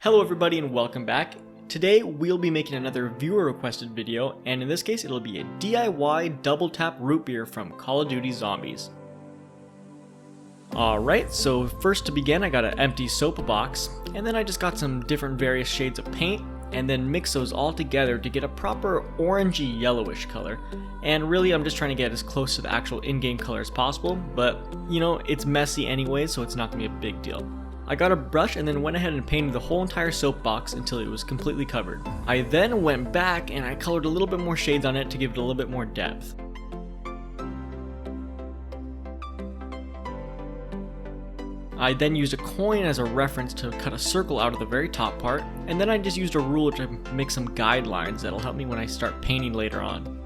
Hello everybody and welcome back. Today we'll be making another viewer requested video, and in this case it'll be a DIY double tap root beer from Call of Duty Zombies. Alright, so first to begin I got an empty soap box, and then I just got some different various shades of paint, and then mix those all together to get a proper orangey yellowish color. And really I'm just trying to get as close to the actual in-game color as possible, but you know, it's messy anyway, so it's not going to be a big deal. I got a brush and then went ahead and painted the whole entire soapbox until it was completely covered. I then went back and I colored a little bit more shades on it to give it a little bit more depth. I then used a coin as a reference to cut a circle out of the very top part, and then I just used a ruler to make some guidelines that'll help me when I start painting later on.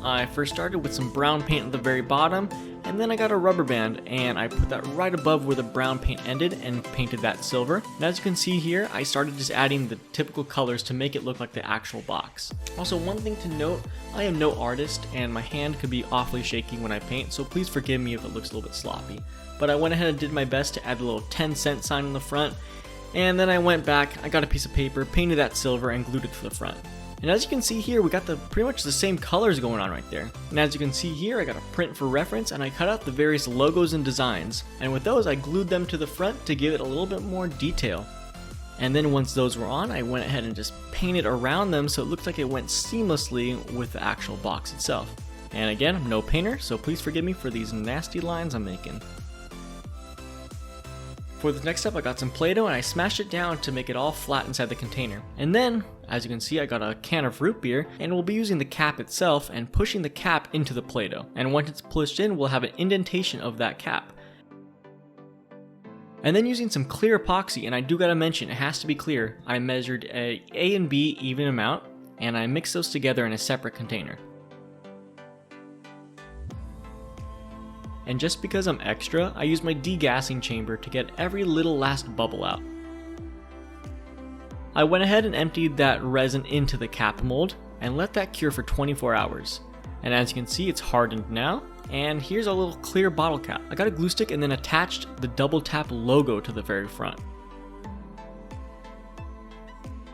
I first started with some brown paint at the very bottom, and then I got a rubber band and I put that right above where the brown paint ended and painted that silver. And as you can see here, I started just adding the typical colors to make it look like the actual box. Also, one thing to note, I am no artist and my hand could be awfully shaky when I paint, so please forgive me if it looks a little bit sloppy. But I went ahead and did my best to add a little 10-cent sign on the front, and then I went back, I got a piece of paper, painted that silver, and glued it to the front. And as you can see here, we got pretty much the same colors going on right there. And as you can see here, I got a print for reference and I cut out the various logos and designs. And with those, I glued them to the front to give it a little bit more detail. And then once those were on, I went ahead and just painted around them so it looked like it went seamlessly with the actual box itself. And again, I'm no painter, so please forgive me for these nasty lines I'm making. For the next step, I got some Play-Doh and I smashed it down to make it all flat inside the container. And then, as you can see, I got a can of root beer, and we'll be using the cap itself and pushing the cap into the Play-Doh. And once it's pushed in, we'll have an indentation of that cap. And then using some clear epoxy, and I do gotta mention, it has to be clear, I measured a and B even amount, and I mixed those together in a separate container. And just because I'm extra, I used my degassing chamber to get every little last bubble out. I went ahead and emptied that resin into the cap mold and let that cure for 24 hours. And as you can see, it's hardened now, and here's a little clear bottle cap. I got a glue stick and then attached the double tap logo to the very front.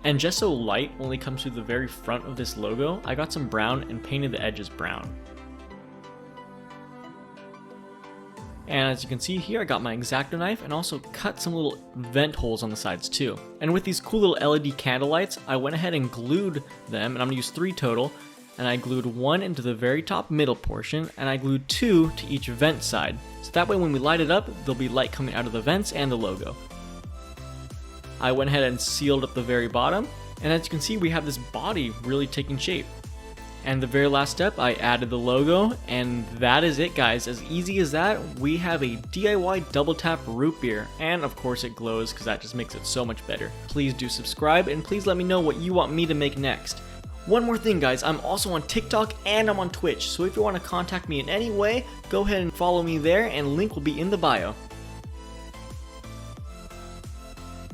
And just so light only comes through the very front of this logo, I got some brown and painted the edges brown. And as you can see here, I got my X-Acto knife and also cut some little vent holes on the sides too. And with these cool little LED candle lights, I went ahead and glued them, and I'm gonna use 3 total. And I glued 1 into the very top middle portion, and I glued 2 to each vent side. So that way when we light it up, there'll be light coming out of the vents and the logo. I went ahead and sealed up the very bottom, and as you can see, we have this body really taking shape. And the very last step, I added the logo, and that is it guys. As easy as that, we have a DIY double tap root beer, and of course it glows because that just makes it so much better. Please do subscribe, and please let me know what you want me to make next. One more thing guys, I'm also on TikTok and I'm on Twitch, so if you want to contact me in any way, go ahead and follow me there, and link will be in the bio.